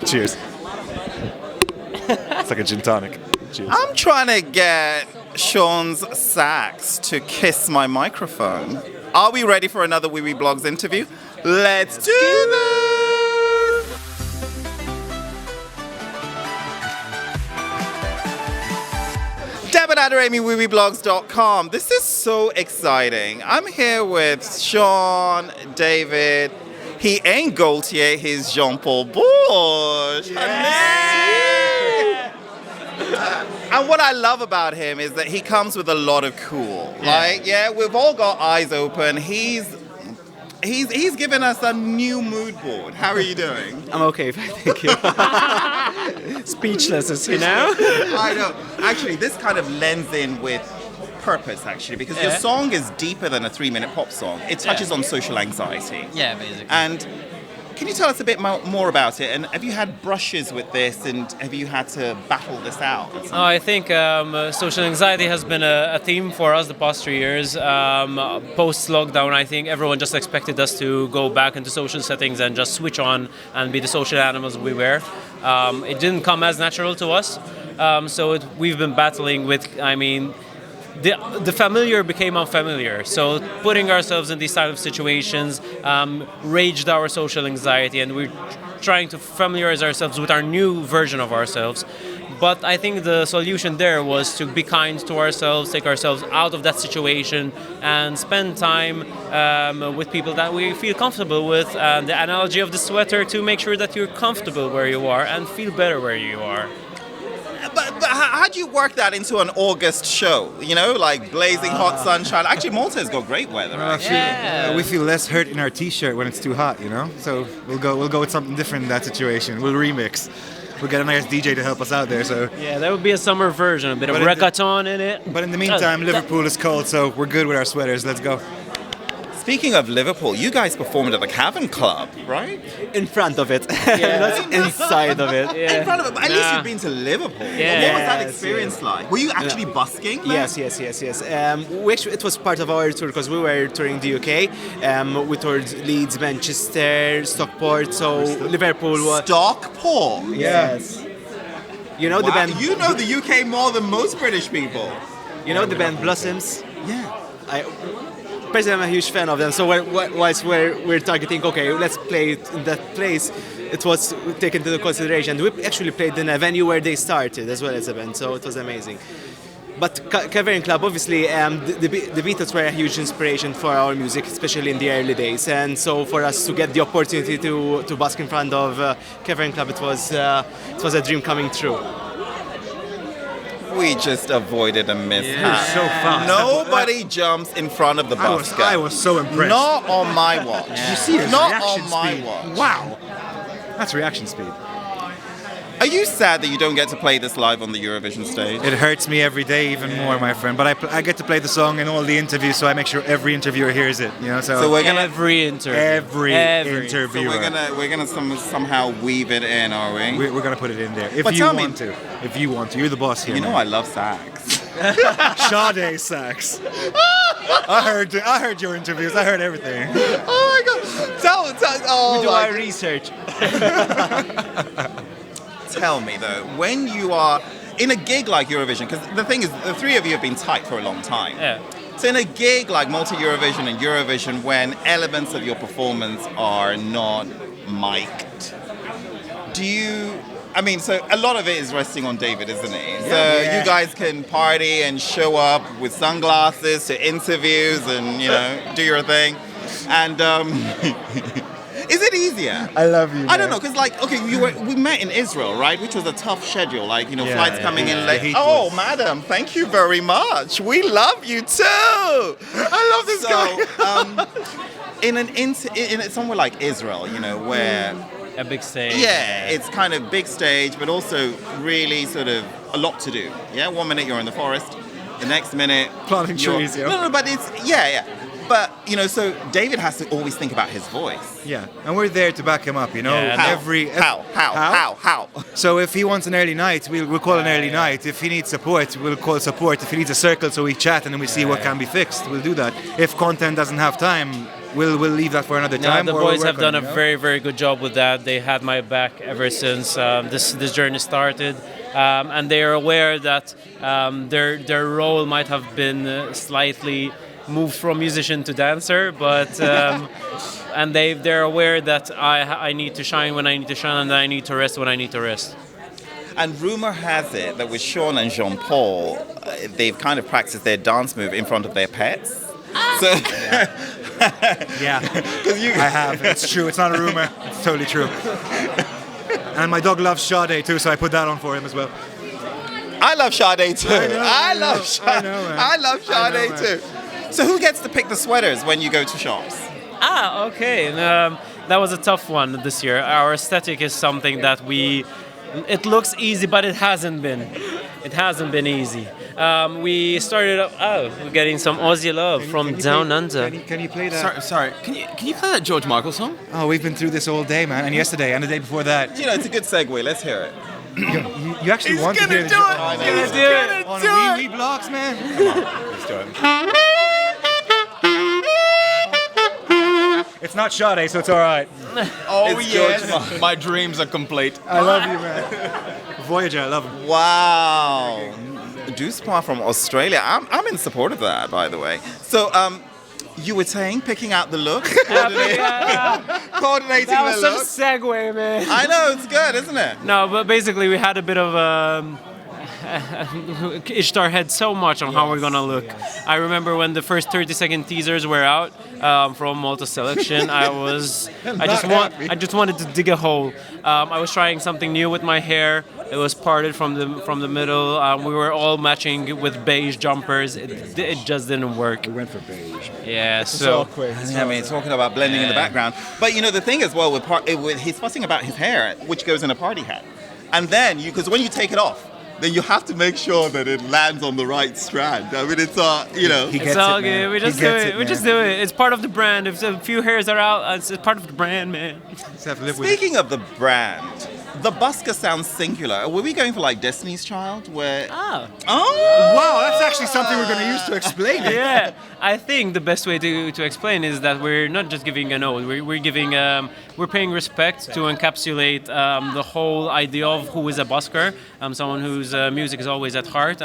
Cheers. It's like a gin tonic. Cheers. I'm trying to get Sean's sax to kiss my microphone. Are we ready for another Wiwibloggs interview? Let's do this! Deban at Wiwibloggs.com. This is so exciting. I'm here with Sean, David. He ain't Gaultier, he's Jean-Paul Bourges. And what I love about him is that he comes with a lot of cool. We've all got eyes open. He's given us a new mood board. How are you doing? I'm okay, thank you. Speechless, you know? I know. Actually, this kind of lends in with purpose, actually, because your song is deeper than a 3-minute pop song. It touches on social anxiety. Yeah, basically. And can you tell us a bit more about it? And have you had brushes with this, and have you had to battle this out? I think social anxiety has been a theme for us the past 3 years. Post-lockdown, I think everyone just expected us to go back into social settings and just switch on and be the social animals we were. It didn't come as natural to us. We've been battling with, the familiar became unfamiliar. So putting ourselves in these type of situations raged our social anxiety, and we're trying to familiarize ourselves with our new version of ourselves. But I think the solution there was to be kind to ourselves, take ourselves out of that situation, and spend time with people that we feel comfortable with. The analogy of the sweater, to make sure that you're comfortable where you are and feel better where you are. But how do you work that into an August show? You know, like blazing hot sunshine. Actually, Malta's got great weather. We feel less hurt in our t-shirt when it's too hot, you know. So we'll go with something different in that situation. We'll remix. We'll get a nice DJ to help us out there. So yeah, that would be a summer version, a bit of reggaeton in it. But in the meantime, Liverpool is cold, so we're good with our sweaters. Let's go. Speaking of Liverpool, you guys performed at the Cavern Club, right? In front of it, not inside of it. In front of it, but at least you've been to Liverpool. Yeah. What was that experience like? Were you actually busking? Yes. It was part of our tour because we were touring the UK. We toured Leeds, Manchester, Stockport, so Liverpool was... Stockport? Yes. You know the band... You know the UK more than most British people. You know the band Blossoms? Yeah. Personally, I'm a huge fan of them. So whilst we're targeting, okay, let's play it in that place, it was taken into consideration. We actually played in a venue where they started as well as a band, so it was amazing. But Cavern Club, obviously, the Beatles were a huge inspiration for our music, especially in the early days. And so for us to get the opportunity to busk in front of Cavern Club, it was a dream coming true. We just avoided a mishap. You're so fast. Nobody jumps in front of the Busker. I was so impressed. Not on my watch. Did you see his Not reaction on my speed? watch. Wow. That's reaction speed. Are you sad that you don't get to play this live on the Eurovision stage? It hurts me every day even more, my friend. But I get to play the song in all the interviews, so I make sure every interviewer hears it. You know, so we're gonna every interviewer. So we're gonna somehow weave it in, are we? We're gonna put it in there if But you tell want to. If you want to, you're the boss here. You know man. I love sax. Sade sax. I heard your interviews. I heard everything. Oh my god! Tell we do our research. Tell me though, when you are in a gig like Eurovision, because the thing is, the three of you have been tight for a long time. Yeah. So in a gig like Malta Eurovision and Eurovision, when elements of your performance are not mic'd, so a lot of it is resting on David, isn't it? So you guys can party and show up with sunglasses to interviews and, do your thing. And is it easier? I love you. I don't know, because we met in Israel, right? Which was a tough schedule, flights coming in late. Oh, madam, thank you very much. We love you too. I love this guy. In somewhere like Israel, where a big stage. Yeah, it's kind of big stage, but also really sort of a lot to do. Yeah, 1 minute you're in the forest, the next minute planting trees. No, but it's But so David has to always think about his voice. Yeah, and we're there to back him up. How? How? So if he wants an early night, we'll call an early night. If he needs support, we'll call support. If he needs a circle, so we chat and then we see what can be fixed, we'll do that. If content doesn't have time, we'll leave that for another time. The or boys we'll have work on done it, a very, very good job with that. They had my back ever since this journey started, and they are aware that their role might have been slightly moved from musician to dancer, but and they're aware that I need to shine when I need to shine, and I need to rest when I need to rest. And rumor has it that with Sean and Jean-Paul, they've kind of practiced their dance move in front of their pets. So Yeah, I have. It's true. It's not a rumor. It's totally true. And my dog loves Sade too, so I put that on for him as well. I love Sade too. I love man. Sade too. So who gets to pick the sweaters when you go to shops? Okay. That was a tough one this year. Our aesthetic is something that it looks easy, but it hasn't been. It hasn't been easy. We started up. We're getting some Aussie love from Down Under. Can you play that? Sorry. Can you play that George Michael song? Oh, we've been through this all day, man, and yesterday, and the day before that. You know, it's a good segue. Let's hear it. You actually want to hear He's gonna do it. on Wiwibloggs, man. Come on, let's do it. It's not Sade, so it's all right. Oh It's yes, my dreams are complete. I love you, man. Voyager, I love him. Wow. Duspa from Australia. I'm in support of that, by the way. So, you were saying, picking out the look, coordinating That was the some look. segue, man. I know, it's good, isn't it? No, but basically we had a bit of Ishtar had so much on how we're gonna look. I remember when the first 30-second teasers were out from Malta selection. I just wanted to dig a hole. I was trying something new with my hair. It was parted from the middle. We were all matching with beige jumpers. It just didn't work. We went for beige. Yeah, so I mean, talking about blending in the background. But you know, the thing as well, he's fussing about his hair, which goes in a party hat. And then, because when you take it off, then you have to make sure that it lands on the right strand. I mean, it's you know. He it's gets all it, good. man. We just He do gets it. We man. just do it. It's part of the brand. If a few hairs are out, it's part of the brand, man. Just have to live with it. Speaking of the brand, the Busker sounds singular. Were we going for like Destiny's Child, where? Ah. Oh! Wow, that's actually something we're going to use to explain it. Yeah, I think the best way to explain is that we're not just giving an ode. We're giving we're paying respect to encapsulate the whole idea of who is a busker. Someone whose music is always at heart.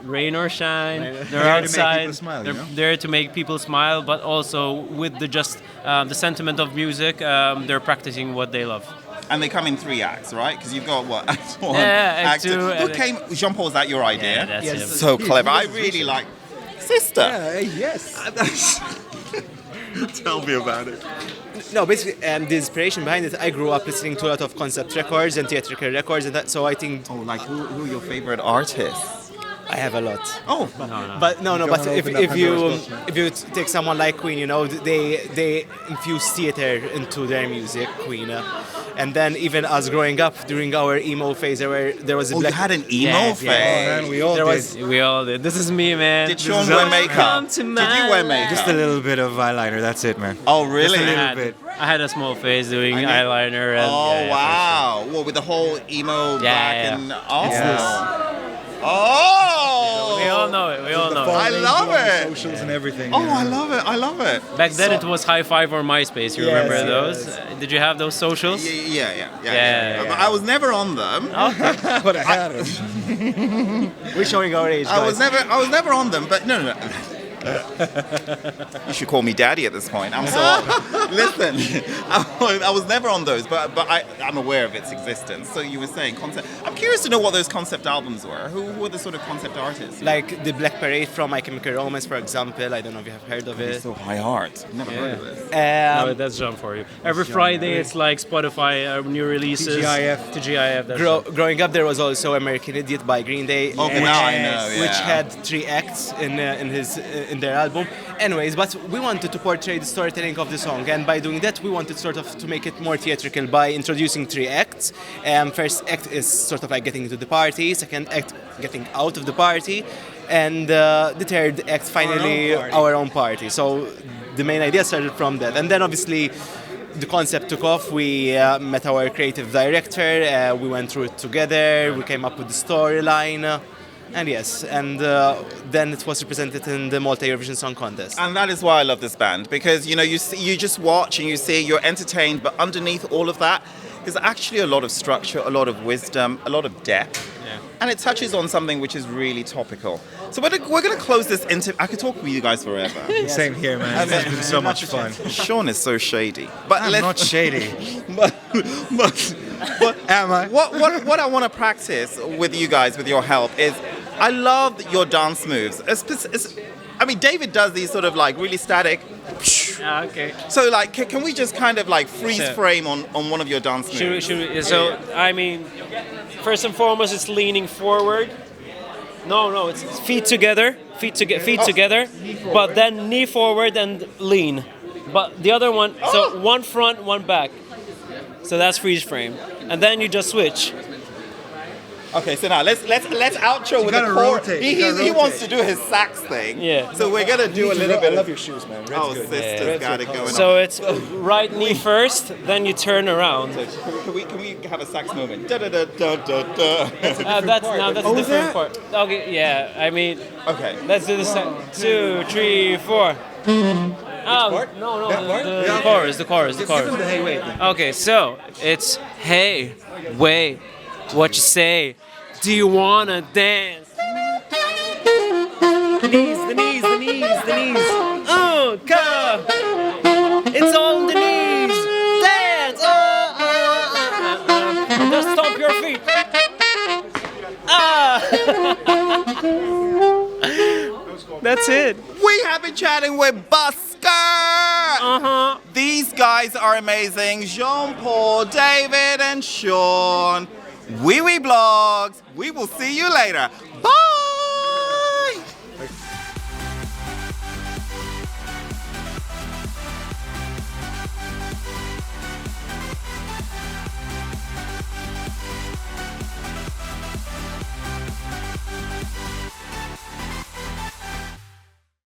Rain or shine, they're There to make outside. people smile, They're you know? there to make people smile, but also with the sentiment of music, they're practicing what they love. And they come in 3 acts, right? Because you've got what? Act 1, Yeah, Act Act 2. two, Who and- came? Jean-Paul, was that your idea? Yeah, that's Yes. it. So clever. I really like. Sister. Yeah, yes. Tell me about it. No, basically, the inspiration behind it, I grew up listening to a lot of concept records and theatrical records, and that, so I think Oh, like who are your favorite artists? I have a lot. Oh, But no, don't but wanna if open up Pandora's box, man. if you take someone like Queen, you know, they infuse theater into their music, Queen, and then even us growing up during our emo phase, there was a you black. had an emo Yes, phase. yes. Man, we all There did. was- We all did. This is me, man. Did This Sean is wear us. makeup? Welcome to Did you wear my makeup? Just a little bit of eyeliner, that's it, man. Oh, really? Just a I little had, bit. I had a small face doing eyeliner. And, Oh, yeah, wow. Well, with the whole emo black yeah. and oh. Yes. Oh! We all know it. We all know it. I love it. Socials and everything. Oh, you know? I love it. I love it. Back then it was High Five or MySpace. You Yes, remember yes. those? Did you have those socials? Yeah. But I was never on them. But I had it. We're showing our age, I guys. was never on them. But no. You should call me daddy at this point. I'm so old. Listen, I was never on those, but I'm aware of its existence. So you were saying concept. I'm curious to know what those concept albums were. Who were the sort of concept artists? Like the Black Parade from My Chemical Romance, for example. I don't know if you have heard of it. So high art. Never heard of this. No, that's John for you. Every Friday it's like Spotify new releases. TGIF. TGIF. That's John. Growing up, there was also American Idiot by Green Day, Okay, now I know, yeah. which had 3 acts in their album. Anyways, but we wanted to portray the storytelling of the song, and by doing that, we wanted sort of to make it more theatrical by introducing 3 acts. First act is sort of like getting into the party. Second act, getting out of the party, and the third act, finally, our own party. So the main idea started from that, and then obviously. The concept took off. We met our creative director. We went through it together. We came up with the storyline. And yes, and then it was represented in the Malta Eurovision Song Contest. And that is why I love this band, because you just watch and you see, you're entertained, but underneath all of that is actually a lot of structure, a lot of wisdom, a lot of depth. Yeah. And it touches on something which is really topical. So we're going to close this into... I could talk with you guys forever. Same here, man. This has been so much fun. Sean is so shady. But I'm not shady. but Am I? what I want to practice with you guys, with your help, is I love your dance moves. I mean, David does these sort of like really static. Okay. So like, can we just kind of like freeze Sure. frame on one of your dance moves? Should we, so, I mean, first and foremost, it's leaning forward. No, it's feet together, feet together, but then knee forward and lean. But the other one, so one front, one back. So that's freeze frame, and then you just switch. Okay, so now let's outro with the gotta core. rotate, He you gotta wants to rotate. do his sax thing. Yeah. So we're gonna do a little bit. I love your shoes, man. Red's Oh, good. sister's got it going So on. it's right knee first, then you turn around. Can we have a sax moment? Da da da da da da. That's a different part. Okay, yeah. I mean, Okay. let's do this. 2, 3, 4. Oh, no, the chorus, the chorus. Hey, wait. Okay, so it's hey, wait, what you say? Do you wanna dance? The knees. Come. It's on the knees. Dance. Just stomp your feet. That's it. We have been chatting with Busker. These guys are amazing. Jean-Paul, David, and Sean. Wiwibloggs. We will see you later. Bye.